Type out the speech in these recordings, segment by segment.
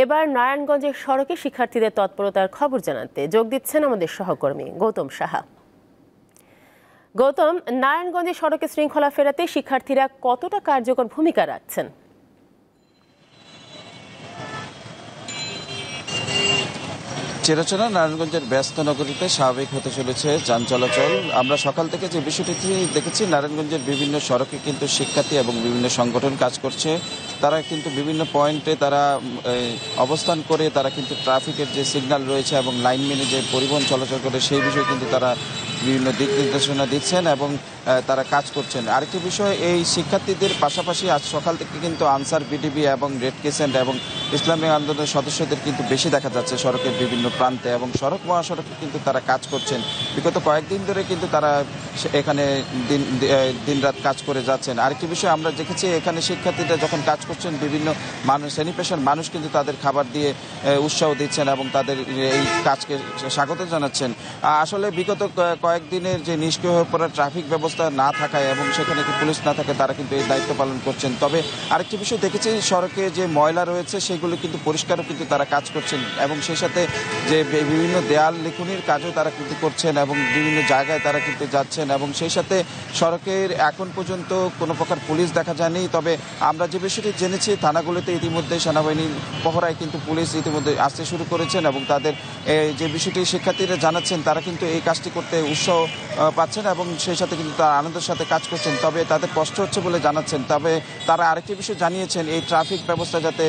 এবার নারায়ণগঞ্জের সড়কে শিক্ষার্থীদের তৎপরতার খবর জানাতে যোগ দিচ্ছেন আমাদের সহকর্মী গৌতম সাহা। গৌতম, নারায়ণগঞ্জের সড়কে শৃঙ্খলা ফেরাতে শিক্ষার্থীরা কতটা কার্যকর ভূমিকা রাখছেন? চেরাচেরা নারায়ণগঞ্জের ব্যস্ত নগরীতে স্বাভাবিক হতে চলেছে যান চলাচল। আমরা সকাল থেকে যে বিষয়টি দেখেছি, নারায়ণগঞ্জের বিভিন্ন সড়কে কিন্তু শিক্ষার্থী এবং বিভিন্ন সংগঠন কাজ করছে। তারা কিন্তু বিভিন্ন পয়েন্টে তারা অবস্থান করে তারা কিন্তু ট্রাফিকের যে সিগন্যাল রয়েছে এবং লাইন মেনে যে পরিবহন চলাচল করে সেই বিষয়ে কিন্তু তারা বিভিন্ন দিক নির্দেশনা দিচ্ছেন এবং তারা কাজ করছেন। আরেকটি বিষয়, এই শিক্ষার্থীদের পাশাপাশি আজ সকাল থেকে কিন্তু আনসার, বিডিবি এবং রেড ক্রিসেন্ট এবং ইসলামী আন্দোলনের সদস্যদের কিন্তু বেশি দেখা যাচ্ছে সড়কের বিভিন্ন প্রান্তে, এবং সড়ক মহাসড়কে কিন্তু তারা কাজ করছেন। বিগত কয়েকদিন ধরে কিন্তু তারা এখানে দিনরাত কাজ করে যাচ্ছেন। আরেকটি বিষয় আমরা দেখেছি, এখানে শিক্ষার্থীরা যখন কাজ করছেন বিভিন্ন মানুষ, শ্রেণী পেশার মানুষ কিন্তু তাদের খাবার দিয়ে উৎসাহ দিচ্ছেন এবং তাদের এই কাজকে স্বাগত জানাচ্ছেন। আসলে বিগত কয়েকদিনের যে নিষ্ক্রিয় হয়ে পড়া ট্রাফিক ব্যবস্থা না থাকায় এবং সেখানে পুলিশ না থাকে, তারা কিন্তু এই দায়িত্ব পালন করছেন। তবে আরেকটি বিষয় দেখেছি, সড়কে যে ময়লা রয়েছে সেগুলো কিন্তু পরিষ্কারও কিন্তু তারা কাজ করছেন এবং সেই সাথে যে বিভিন্ন দেয়াল লিখনির কাজও তারা কিন্তু করছেন এবং বিভিন্ন জায়গায় তারা কিন্তু যাচ্ছেন এবং সেই সাথে সড়কের এখন পর্যন্ত কোনো প্রকার পুলিশ দেখা যায়নি। তবে আমরা যে বিষয়টি জেনেছি, থানাগুলোতে ইতিমধ্যে সেনাবাহিনীর পহরায় কিন্তু পুলিশ ইতিমধ্যে আসতে শুরু করেছেন এবং তাদের যে বিষয়টি শিক্ষার্থীরা জানাচ্ছেন, তারা কিন্তু এই কাজটি করতে উৎসাহ পাচ্ছেন এবং সেই সাথে কিন্তু তারা আনন্দের সাথে কাজ করছেন। তবে তাদের কষ্ট হচ্ছে বলে জানাচ্ছেন। তবে তারা আরেকটি বিষয় জানিয়েছেন, এই ট্রাফিক ব্যবস্থা যাতে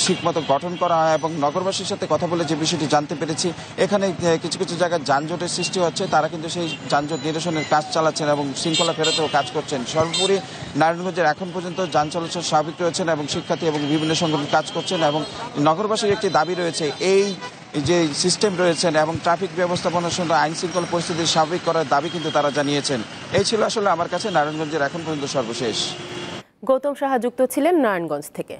ঠিকমতো গঠন করা হয় এবং নগরবাসীর সাথে কথা বলে যে বিষয়টি জানতে পেরেছি, এখানে কিছু কিছু জায়গায় যানজটের সৃষ্টি হচ্ছে। তারা কিন্তু সেই যানজট নিরসনের কাজ চালাচ্ছেন এবং শৃঙ্খলা ফেরাতেও কাজ করছেন। সর্বোপরি নারায়ণগঞ্জের এখন পর্যন্ত যান চলাচল স্বাভাবিক রয়েছেন এবং শিক্ষার্থী এবং বিভিন্ন সংগঠন কাজ করছেন এবং নগরবাসীর একটি দাবি রয়েছে, এই যে সিস্টেম রয়েছেন এবং ট্রাফিক ব্যবস্থাপনার সঙ্গে আইন শৃঙ্খলা পরিস্থিতি স্বাভাবিক করার দাবি কিন্তু তারা জানিয়েছেন। এই ছিল আসলে আমার কাছে নারায়ণগঞ্জের এখন পর্যন্ত সর্বশেষ। গৌতম সাহা যুক্ত ছিলেন নারায়ণগঞ্জ থেকে।